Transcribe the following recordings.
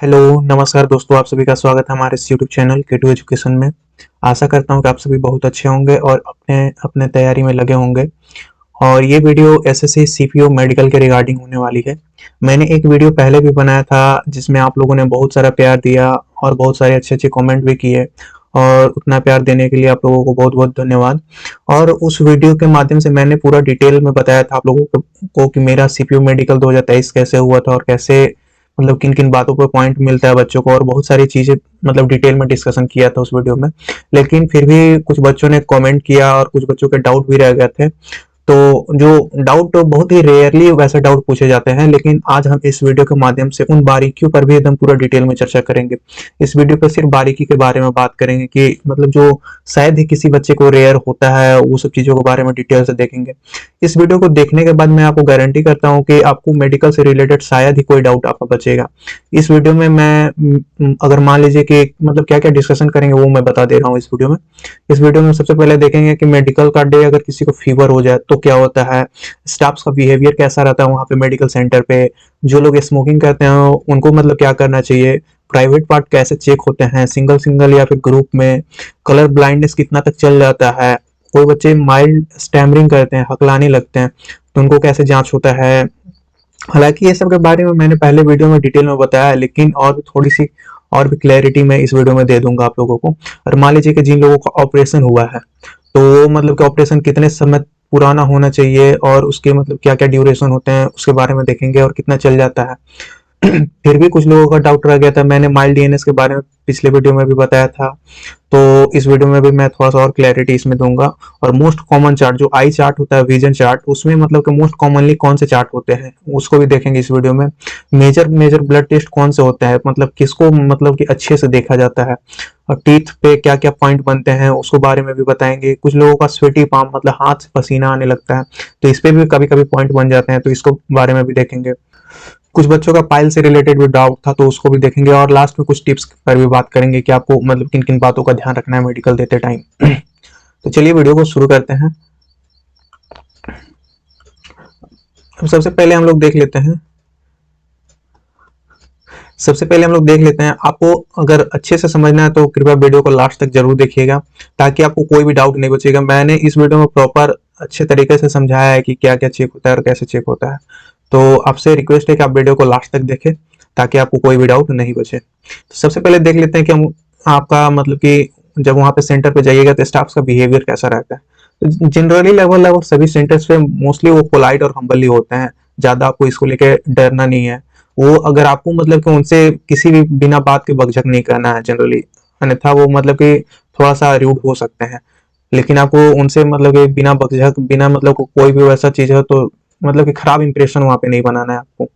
Hello, नमस्कार दोस्तों, आप सभी का स्वागत है हमारे इस यूट्यूब चैनल के टू एजुकेशन में। आशा करता हूँ कि आप सभी बहुत अच्छे होंगे और अपने अपने तैयारी में लगे होंगे। और ये वीडियो एसएससी सीपीओ मेडिकल के रिगार्डिंग होने वाली है। मैंने एक वीडियो पहले भी बनाया था जिसमें आप लोगों ने बहुत सारा प्यार दिया और बहुत सारे अच्छे अच्छे कमेंट भी किए, और उतना प्यार देने के लिए आप लोगों को बहुत बहुत धन्यवाद। और उस वीडियो के माध्यम से मैंने पूरा डिटेल में बताया था आप लोगों को कि मेरा सीपीयू मेडिकल 2023 कैसे हुआ था और कैसे मतलब किन किन बातों पर पॉइंट मिलता है बच्चों को, और बहुत सारी चीजें मतलब डिटेल में डिस्कशन किया था उस वीडियो में। लेकिन फिर भी कुछ बच्चों ने कमेंट किया और कुछ बच्चों के डाउट भी रह गए थे। तो जो डाउट बहुत ही रेयरली वैसे डाउट पूछे जाते हैं, लेकिन आज हम इस वीडियो के माध्यम से उन बारीकियों पर भी एकदम पूरा डिटेल में चर्चा करेंगे। इस वीडियो पर सिर्फ बारीकी के बारे में बात करेंगे कि मतलब जो शायद ही किसी बच्चे को रेयर होता है, वो सब चीजों के बारे में डिटेल से देखेंगे। इस वीडियो को देखने के बाद मैं आपको गारंटी करता हूँ कि आपको मेडिकल से रिलेटेड शायद ही कोई डाउट आपका बचेगा। इस वीडियो में मैं अगर मान लीजिए कि मतलब क्या क्या डिस्कशन करेंगे वो मैं बता दे रहा हूँ इस वीडियो में। इस वीडियो में सबसे पहले देखेंगे कि मेडिकल का डे अगर किसी को फीवर हो जाए तो क्या होता है, स्टाफ्स का बिहेवियर कैसा रहता है वहाँ पे मेडिकल सेंटर पे, जो लोग स्मोकिंग करते हैं उनको मतलब क्या करना चाहिए, प्राइवेट पार्ट कैसे चेक होते हैं सिंगल सिंगल या फिर ग्रुप में, कलर ब्लाइंडनेस कितना तक चल जाता है, कोई बच्चे माइल्ड स्टैमरिंग करते हैं, हकलाने लगते हैं, तो उनको कैसे जांच होता है। हालांकि ये सब के बारे में मैंने पहले वीडियो में डिटेल में बताया है, लेकिन और भी थोड़ी सी और भी क्लैरिटी मैं इस वीडियो में दे दूंगा आप लोगों को। और मान लीजिए कि जिन लोगों का ऑपरेशन हुआ है, तो मतलब कि ऑपरेशन कितने समय पुराना होना चाहिए और उसके मतलब क्या क्या ड्यूरेशन होते हैं उसके बारे में देखेंगे, और कितना चल जाता है। फिर भी कुछ लोगों का डाउट रह गया था, मैंने माइल्ड डीएनएस के बारे में पिछले वीडियो में भी बताया था, तो इस वीडियो में भी मैं थोड़ा सा और क्लैरिटी इसमें दूंगा। और मोस्ट कॉमन चार्ट जो आई चार्ट होता है, विजन चार्ट, उसमें मतलब कि मोस्ट कॉमनली कौन से चार्ट होते हैं उसको भी देखेंगे इस वीडियो में। मेजर मेजर ब्लड टेस्ट कौन से होते हैं, मतलब किसको मतलब कि अच्छे से देखा जाता है, और टीथ पे क्या क्या पॉइंट बनते हैं उसको बारे में भी बताएंगे। कुछ लोगों का स्वेटी पाम मतलब हाथ से पसीना आने लगता है, तो इस पे भी कभी कभी पॉइंट बन जाते हैं, तो इसको बारे में भी देखेंगे। कुछ बच्चों का पाइल से रिलेटेड भी डाउट था, तो उसको भी देखेंगे। और लास्ट में कुछ टिप्स पर भी बात करेंगे कि आपको मतलब किन किन बातों का ध्यान रखना है मेडिकल देते टाइम। तो चलिए वीडियो को शुरू करते हैं। सबसे पहले हम लोग देख लेते हैं आपको अगर अच्छे से समझना है तो कृपया वीडियो को लास्ट तक जरूर देखिएगा, ताकि आपको कोई भी डाउट नहीं बचेगा। मैंने इस वीडियो में प्रॉपर अच्छे तरीके से समझाया है कि क्या क्या चेक होता है और कैसे चेक होता है। तो आपसे रिक्वेस्ट है कि आप वीडियो को लास्ट तक देखें ताकि आपको कोई भी डाउट नहीं बचे। तो सबसे पहले देख लेते हैं कि हम आपका मतलब कि जब वहाँ पे सेंटर पे जाइएगा तो स्टाफ का बिहेवियर कैसा रहता है। तो जनरली लगभग लगभग सभी सेंटर्स पे मोस्टली वो पोलाइट और हम्बली होते हैं, ज्यादा आपको इसको लेके डरना नहीं है। वो अगर आपको मतलब कि उनसे किसी भी बिना बात के बकझक नहीं करना है जनरली, अन्यथा वो मतलब कि थोड़ा सा रूड हो सकते हैं। लेकिन आपको उनसे मतलब कि बिना बकझक बिना मतलब कोई भी वैसा चीज है तो मतलब कि खराब इंप्रेशन वहां पे नहीं बनाना है आपको।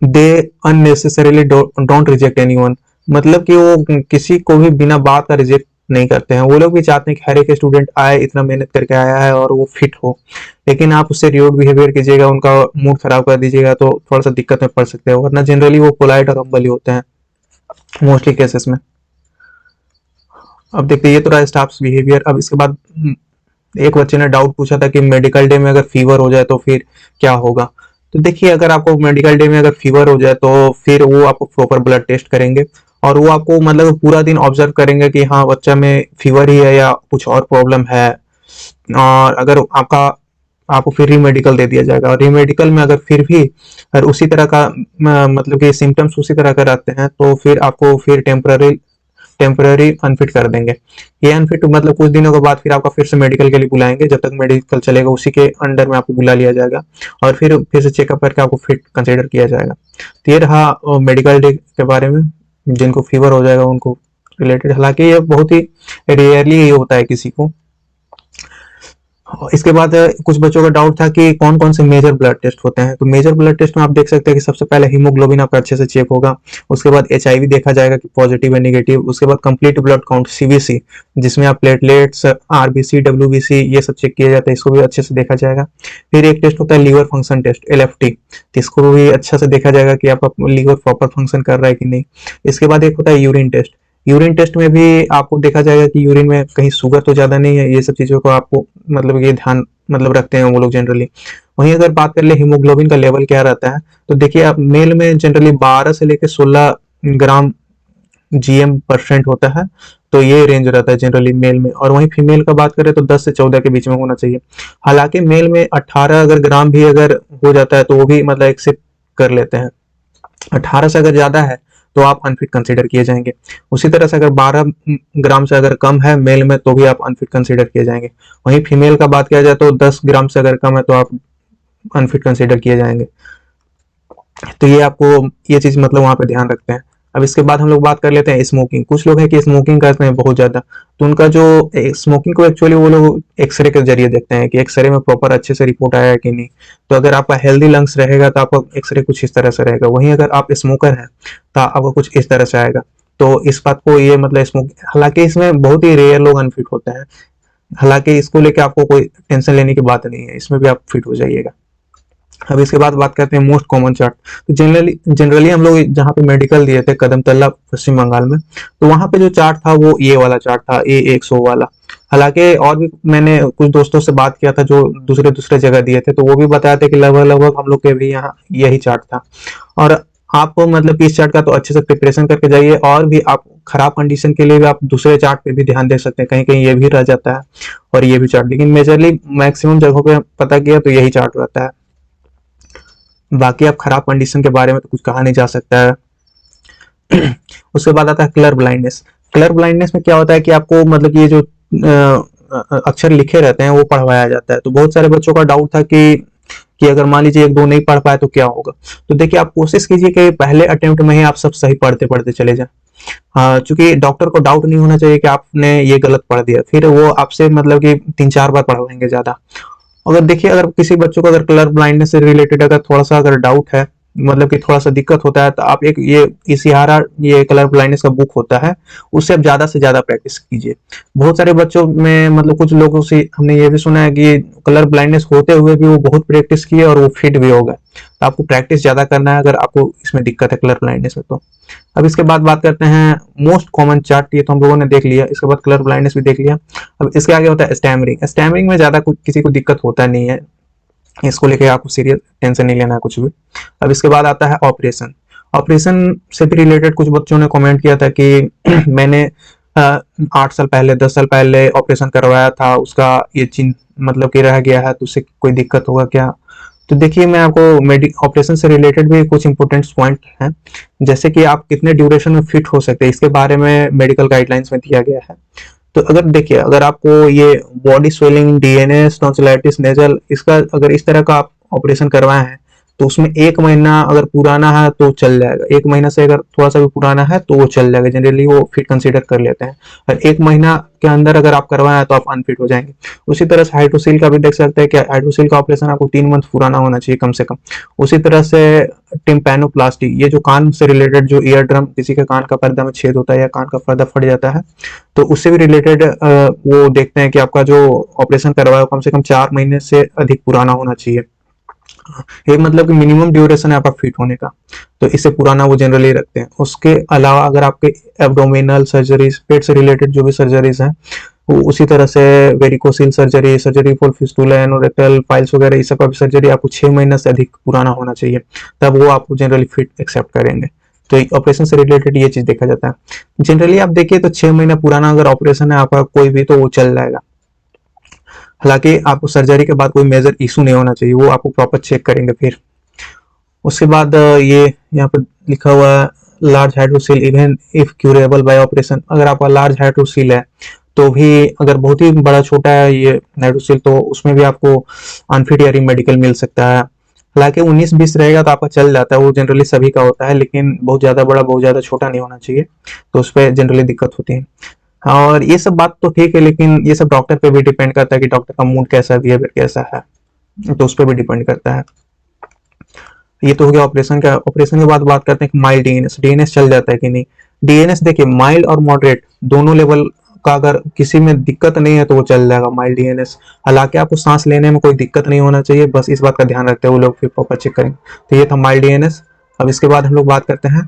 दे अननेसेसरीली डोंट रिजेक्ट एनीवन, मतलब कि वो किसी को भी बिना बात का रिजेक्ट नहीं करते हैं। वो लोग भी चाहते हैं कि हर एक स्टूडेंट आए, इतना मेहनत करके आया है और वो फिट हो। लेकिन आप उससे र्यूड बिहेवियर कीजिएगा, उनका मूड खराब कर दीजिएगा, तो थोड़ा सा दिक्कत में पड़ सकते हैं। वरना जनरली वो पोलाइट और हम्बल ही होते हैं मोस्टली केसेस में। अब देखते हैं, ये तो रहा स्टाफ बिहेवियर। अब इसके बाद एक बच्चे ने डाउट पूछा था कि मेडिकल डे में अगर फीवर हो जाए तो फिर क्या होगा। तो देखिए, अगर आपको मेडिकल डे में अगर फीवर हो जाए तो फिर वो आपको प्रॉपर ब्लड टेस्ट करेंगे, और वो आपको मतलब पूरा दिन ऑब्जर्व करेंगे कि हाँ बच्चा में फीवर ही है या कुछ और प्रॉब्लम है। और अगर आपको फिर रीमेडिकल दे दिया जाएगा, और रीमेडिकल में अगर फिर भी अगर उसी तरह का मतलब कि सिम्टम्स उसी तरह का रहते हैं तो फिर आपको फिर टेम्पररी अनफिट कर देंगे। ये अनफिट मतलब कुछ दिनों के बाद फिर आपका फिर से मेडिकल के लिए बुलाएंगे, जब तक मेडिकल चलेगा उसी के अंडर में आपको बुला लिया जाएगा, और फिर से चेकअप करके आपको फिट कंसिडर किया जाएगा। तो ये रहा मेडिकल डे के बारे में, जिनको फीवर हो जाएगा उनको रिलेटेड। हालांकि ये बहुत ही रेयरली ये होता है किसी को। इसके बाद कुछ बच्चों का डाउट था कि कौन कौन से मेजर ब्लड टेस्ट होते हैं। तो मेजर ब्लड टेस्ट में आप देख सकते हैं कि सबसे पहले हीमोग्लोबिन आपका अच्छे से चेक होगा, उसके बाद एचआईवी देखा जाएगा कि पॉजिटिव है नेगेटिव, उसके बाद कंप्लीट ब्लड काउंट सीवीसी, जिसमें आप प्लेटलेट्स आरबीसी डब्ल्यूबीसी ये सब चेक किया जाता है, इसको भी अच्छे से देखा जाएगा। फिर एक टेस्ट होता है लीवर फंक्शन टेस्ट एलएफटी, इसको भी अच्छा से देखा जाएगा कि आपका लीवर प्रॉपर फंक्शन कर रहा है कि नहीं। इसके बाद एक होता है यूरिन टेस्ट, यूरिन टेस्ट में भी आपको देखा जाएगा कि यूरिन में कहीं शुगर तो ज्यादा नहीं है। ये सब चीजों को आपको मतलब ये ध्यान मतलब रखते हैं वो लोग जनरली। वहीं अगर बात कर ले हीमोग्लोबिन का लेवल क्या रहता है, तो देखिए आप मेल में जनरली 12 से लेकर 16 ग्राम जीएम परसेंट होता है, तो ये रेंज रहता है जनरली मेल में। और वहीं फीमेल का बात करें तो 10 से 14 के बीच में होना चाहिए। हालांकि मेल में 18 अगर ग्राम भी अगर हो जाता है तो वो भी मतलब एक्सेप्ट कर लेते हैं। 18 से अगर ज्यादा है तो आप अनफिट कंसीडर किए जाएंगे। उसी तरह से अगर 12 ग्राम से अगर कम है मेल में तो भी आप अनफिट कंसीडर किए जाएंगे। वहीं फीमेल का बात किया जाए तो 10 ग्राम से अगर कम है तो आप अनफिट कंसीडर किए जाएंगे। तो ये आपको ये चीज मतलब वहां पे ध्यान रखते हैं। अब इसके बाद हम लोग बात कर लेते हैं स्मोकिंग। कुछ लोग हैं कि स्मोकिंग करते हैं बहुत ज्यादा, तो उनका जो स्मोकिंग को एक्चुअली वो लोग एक्सरे के जरिए देखते हैं कि एक्सरे में प्रॉपर अच्छे से रिपोर्ट आया है कि नहीं। तो अगर आपका हेल्दी लंग्स रहेगा तो आपका एक्सरे कुछ इस तरह से रहेगा, वहीं अगर आप स्मोकर है तो आपका कुछ इस तरह से आएगा। तो इस बात को ये मतलब स्मोक, हालांकि इसमें बहुत ही रेयर लोग अनफिट होते हैं, हालांकि इसको लेके आपको कोई टेंशन लेने की बात नहीं है, इसमें भी आप फिट हो जाइएगा। अब इसके बाद बात करते हैं मोस्ट कॉमन चार्ट। तो जनरली जनरली हम लोग जहाँ पे मेडिकल दिए थे कदमतल्ला पश्चिम बंगाल में, तो वहाँ पे जो चार्ट था वो ये वाला चार्ट था, A100 वाला। हालांकि और भी मैंने कुछ दोस्तों से बात किया था जो दूसरे दूसरे जगह दिए थे, तो वो भी बताए थे कि लगभग लगभग हम लोग के भी यहाँ यही चार्ट था। और आप मतलब इस चार्ट का तो अच्छे से प्रिपरेशन करके जाइए, और भी आप खराब कंडीशन के लिए भी आप दूसरे चार्ट पे भी ध्यान दे सकते हैं, कहीं कहीं ये भी रह जाता है और ये भी चार्ट, लेकिन मेजरली मैक्सिमम जगहों पे पता किया तो यही चार्ट रहता है। बाकी आप खराब कंडीशन के बारे में तो कुछ कहा नहीं जा सकता है। उसके बाद आता है कलर ब्लाइंडनेस। कलर ब्लाइंडनेस में क्या होता है कि आपको मतलब ये जो अक्षर लिखे रहते हैं वो पढ़वाया जाता है। तो बहुत सारे बच्चों का डाउट था कि अगर मान लीजिए एक दो नहीं पढ़ पाए तो क्या होगा। तो देखिए आप कोशिश कीजिए कि पहले अटेम्प्ट में ही आप सब सही पढ़ते पढ़ते चले जाएं। चूंकि डॉक्टर को डाउट नहीं होना चाहिए कि आपने ये गलत पढ़ दिया, फिर वो आपसे मतलब कि 3-4 बार पढ़वाएंगे ज्यादा। अगर देखिए अगर किसी बच्चों को अगर कलर ब्लाइंडनेस से रिलेटेड अगर थोड़ा सा अगर डाउट है, मतलब कि थोड़ा सा दिक्कत होता है, तो आप एक ये इसिहारा ये कलर ब्लाइंडनेस का बुक होता है, उससे आप ज्यादा से ज्यादा प्रैक्टिस कीजिए। बहुत सारे बच्चों में मतलब कुछ लोगों से हमने ये भी सुना है कि कलर ब्लाइंडनेस होते हुए भी वो बहुत प्रैक्टिस किए और वो फिट भी हो गए। तो आपको प्रैक्टिस ज्यादा करना है अगर आपको इसमें दिक्कत है कलर ब्लाइंडनेस में तो। अब इसके बाद बात करते हैं मोस्ट कॉमन चार्ट। ये तो हम लोगों ने देख लिया, इसके बाद कलर ब्लाइंडनेस भी देख लिया। अब इसके आगे होता है स्टैमरिंग। स्टैमरिंग में ज्यादा किसी को दिक्कत होता नहीं है, इसको लेके आपको सीरियस टेंशन नहीं लेना है कुछ भी। अब इसके बाद आता है ऑपरेशन। ऑपरेशन से भी रिलेटेड कुछ बच्चों ने कमेंट किया था कि मैंने 8 साल पहले 10 साल पहले ऑपरेशन करवाया था, उसका ये चिन्ह मतलब कि रह गया है, तो उससे कोई दिक्कत होगा क्या। तो देखिए मैं आपको ऑपरेशन से रिलेटेड भी कुछ इंपॉर्टेंट पॉइंट हैं, जैसे कि आप कितने ड्यूरेशन में फिट हो सकते हैं, इसके बारे में मेडिकल गाइडलाइंस में दिया गया है। तो अगर देखिए अगर आपको ये body swelling, DNS, tonsillitis, nasal, इसका अगर इस तरह का आप ऑपरेशन करवाए हैं तो उसमें 1 महीना अगर पुराना है तो चल जाएगा। 1 महीना से अगर थोड़ा सा भी पुराना है तो वो चल जाएगा, जनरली वो फिट कंसीडर कर लेते हैं। और 1 महीना के अंदर अगर आप करवाए हैं तो आप अनफिट हो जाएंगे। उसी तरह से हाइड्रोसील का भी देख सकते हैं कि हाइड्रोसील का ऑपरेशन आपको 3 मंथ पुराना होना चाहिए कम से कम। उसी तरह से टिम्पैनोप्लास्टी, ये जो कान से रिलेटेड जो ईयर ड्रम, किसी के कान का पर्दा में छेद होता है या कान का पर्दा फट जाता है, तो उससे भी रिलेटेड वो देखते हैं कि आपका जो ऑपरेशन करवाया कम से कम 4 महीने से अधिक पुराना होना चाहिए। ये मतलब कि मिनिमम ड्यूरेशन है आपका फिट होने का, तो इससे पुराना वो जनरली रखते हैं। उसके अलावा अगर आपके एब्डोमिनल सर्जरीज, पेट से रिलेटेड जो भी सर्जरीज हैं, उसी तरह से varicocele surgery, surgery for fistula, anorectal piles वगैरह, इस सब का भी सर्जरी आपको 6 महीने से अधिक पुराना होना चाहिए, तब वो आपको जनरली फिट एक्सेप्ट करेंगे। तो ऑपरेशन से रिलेटेड ये चीज देखा जाता है। जनरली आप देखिए तो 6 महीने पुराना अगर ऑपरेशन है आपका कोई भी तो वो चल जाएगा। हालांकि आपको सर्जरी के बाद कोई मेजर इशू नहीं होना चाहिए, वो आपको प्रॉपर चेक करेंगे फिर। उसके बाद ये यहाँ पे लिखा हुआ है large hydrocele even if curable bye operation. अगर आपका लार्ज हाइड्रोसील है तो भी, अगर बहुत ही बड़ा छोटा है ये हाइड्रोसील, तो उसमें भी आपको अनफिट ईयरिंग मेडिकल मिल सकता है। हालांकि 19-20 रहेगा तो आपका चल जाता है, वो जनरली सभी का होता है, लेकिन बहुत ज्यादा बड़ा बहुत ज्यादा छोटा नहीं होना चाहिए, तो उस पर जनरली दिक्कत होती है। और ये सब बात तो ठीक है, लेकिन ये सब डॉक्टर पे भी डिपेंड करता है कि डॉक्टर का मूड कैसा है, बिहेवियर कैसा है, तो उस पर भी डिपेंड करता है। ये तो हो गया ऑपरेशन का। ऑपरेशन के बाद बात करते हैं माइल्ड डीएनएस। डीएनएस चल जाता है कि नहीं। डीएनएस देखिए माइल्ड और मॉडरेट दोनों लेवल का, अगर किसी में दिक्कत नहीं है तो वो चल जाएगा माइल्ड डीएनएस। हालांकि आपको सांस लेने में कोई दिक्कत नहीं होना चाहिए, बस इस बात का ध्यान रखते हैं वो लोग फिर प्रॉपर चेक करेंगे। तो ये था माइल्ड डीएनएस। अब इसके बाद हम लोग बात करते हैं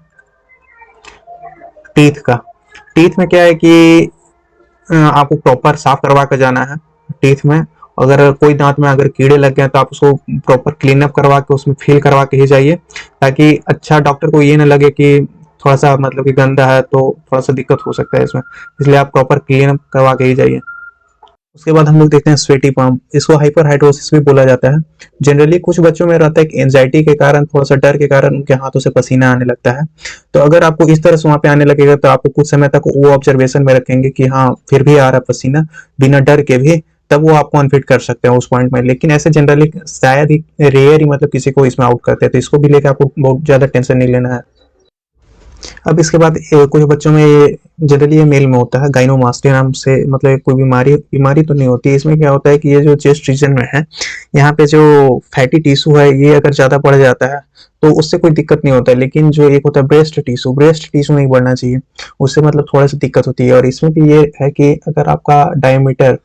टीथ का। टीथ में क्या है कि आपको प्रॉपर साफ करवा कर जाना है टीथ में, अगर कोई दांत में अगर कीड़े लग गए तो आप उसको प्रॉपर क्लीन अप करवा के उसमें फिल करवा के ही जाइए, ताकि अच्छा डॉक्टर को ये ना लगे कि थोड़ा सा मतलब कि गंदा है तो थोड़ा सा दिक्कत हो सकता है इसमें। इसलिए आप प्रॉपर क्लीन अप करवा के ही जाइए। उसके बाद हम लोग देखते हैं स्वेटी पाम, इसको हाइपरहाइड्रोसिस भी बोला जाता है। जनरली कुछ बच्चों में रहता है कि एंजाइटी के कारण, थोड़ा सा डर के कारण उनके हाथों से पसीना आने लगता है। तो अगर आपको इस तरह से वहां पे आने लगेगा तो आपको कुछ समय तक वो ऑब्जर्वेशन में रखेंगे कि हाँ फिर भी आ रहा है पसीना बिना डर के भी, तब वो आपको अनफिट कर सकते हैं उस पॉइंट में। लेकिन ऐसे जनरली शायद ही रेयर ही मतलब किसी को इसमें आउट करते हैं, तो इसको भी लेकर आपको बहुत ज्यादा टेंशन नहीं लेना है। अब इसके बाद कुछ बच्चों में ये जनरली ये मेल में होता है, गाइनोमास्टिया नाम से, मतलब कोई बीमारी बीमारी तो नहीं होती है। इसमें क्या होता है कि ये जो चेस्ट रीजन में है, यहाँ पे जो फैटी टिश्यू है ये अगर ज्यादा बढ़ जाता है तो उससे कोई दिक्कत नहीं होता है। लेकिन जो एक होता है ब्रेस्ट टिश्यू नहीं बढ़ना चाहिए, उससे मतलब थोड़ा सी दिक्कत होती है। और इसमें भी ये है कि अगर आपका डायमीटर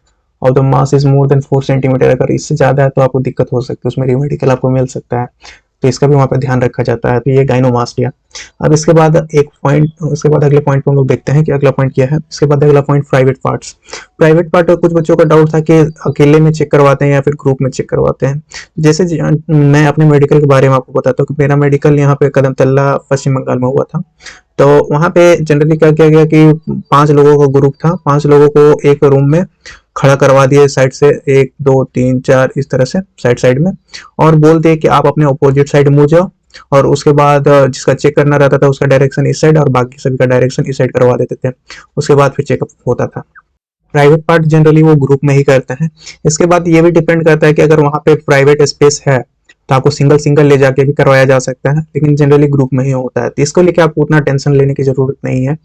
और the mass is more than 4 centimetre, अगर इससे ज्यादा है तो आपको दिक्कत हो सकती है, उसमें रेमेडिकल आपको मिल सकता है। तो इसका भी वहाँ पे ध्यान रखा जाता है। तो ये गाइनोमास्टिया। अब इसके बाद एक पॉइंट, उसके बाद अगले पॉइंट को हम लोग देखते हैं कि अगला पॉइंट क्या है। इसके बाद अगला point private parts. Private part, कुछ बच्चों का डाउट था कि अकेले में चेक करवाते हैं या फिर ग्रुप में चेक करवाते हैं। जैसे मैं अपने मेडिकल के बारे में आपको बताता हूँ कि मेरा मेडिकल यहाँ पे कदम तल्ला पश्चिम बंगाल में हुआ था। तो वहाँ पे जनरली क्या किया गया कि 5 लोगों का ग्रुप था, 5 लोगों को एक रूम में खड़ा करवा दिए साइड से, 1 2 3 4 इस तरह से साइड साइड में, और बोल दिए कि आप अपने अपोजिट साइड मुड़ जाओ। और उसके बाद जिसका चेक करना रहता था उसका डायरेक्शन इस साइड और बाकी सभी का डायरेक्शन इस साइड करवा देते थे। उसके बाद फिर चेकअप होता था। प्राइवेट पार्ट जनरली वो ग्रुप में ही करते हैं। इसके बाद ये भी डिपेंड करता है कि अगर वहाँ पे प्राइवेट स्पेस है तो आपको सिंगल सिंगल ले जाके भी करवाया जा सकता है, लेकिन जनरली ग्रुप में ही होता है। तो इसको लेके आपको उतना टेंशन लेने की जरूरत नहीं है।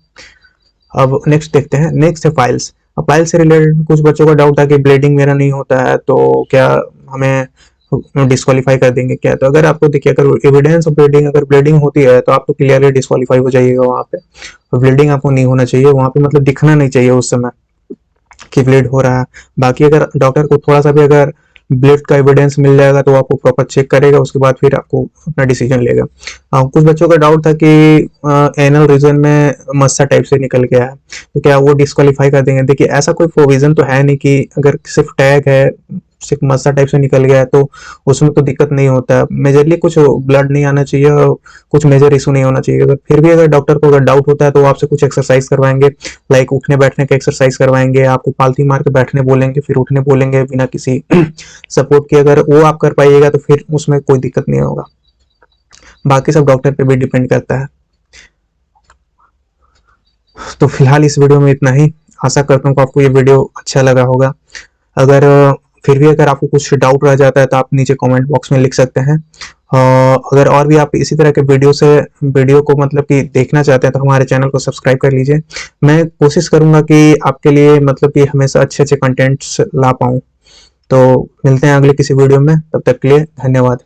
अब नेक्स्ट देखते हैं, नेक्स्ट है फाइल्स। अब फाइल से रिलेटेड कुछ बच्चों का डाउट था कि ब्लीडिंग मेरा नहीं होता है तो क्या हमें डिस्क्वालीफाई कर देंगे क्या। तो अगर आपको देखिए, अगर एविडेंस ऑफ ब्लीडिंग, अगर ब्लीडिंग होती है तो आप तो क्लियरली डिस्क्वालीफाई हो जाइएगा वहाँ पे। ब्लीडिंग आपको नहीं होना चाहिए वहाँ पे, मतलब दिखना नहीं चाहिए उस समय कि ब्लीड हो रहा है। बाकी अगर डॉक्टर को थोड़ा सा भी अगर ब्लड का एविडेंस मिल जाएगा तो आपको प्रॉपर चेक करेगा, उसके बाद फिर आपको अपना डिसीजन लेगा। कुछ बच्चों का डाउट था कि एनल रीजन में मस्सा टाइप से निकल गया है तो क्या वो डिस्क्वालीफाई कर देंगे। देखिए ऐसा कोई प्रोविजन तो है नहीं कि अगर सिर्फ टैग है, सिर्फ मस्सा टाइप से निकल गया है तो उसमें तो दिक्कत नहीं होता है। मेजरली कुछ ब्लड नहीं आना चाहिए और कुछ मेजर इशू नहीं होना चाहिए। अगर फिर भी अगर डॉक्टर को अगर डाउट होता है तो वो आपसे कुछ एक्सरसाइज करवाएंगे, लाइक उठने बैठने का एक्सरसाइज करवाएंगे, आपको पालती मार के बैठने बोलेंगे, फिर उठने बोलेंगे बिना किसी सपोर्ट के। अगर वो आप कर पाइएगा तो फिर उसमें कोई दिक्कत नहीं होगा। बाकी सब डॉक्टर पे भी डिपेंड करता है। तो फिलहाल इस वीडियो में इतना ही। आशा करता हूँ कि आपको ये वीडियो अच्छा लगा होगा। अगर फिर भी अगर आपको कुछ डाउट रह जाता है तो आप नीचे कमेंट बॉक्स में लिख सकते हैं। अगर और भी आप इसी तरह के वीडियो को मतलब कि देखना चाहते हैं तो हमारे चैनल को सब्सक्राइब कर लीजिए। मैं कोशिश करूंगा कि आपके लिए मतलब कि हमेशा अच्छे अच्छे कंटेंट्स ला पाऊँ। तो मिलते हैं अगले किसी वीडियो में, तब तक के लिए धन्यवाद।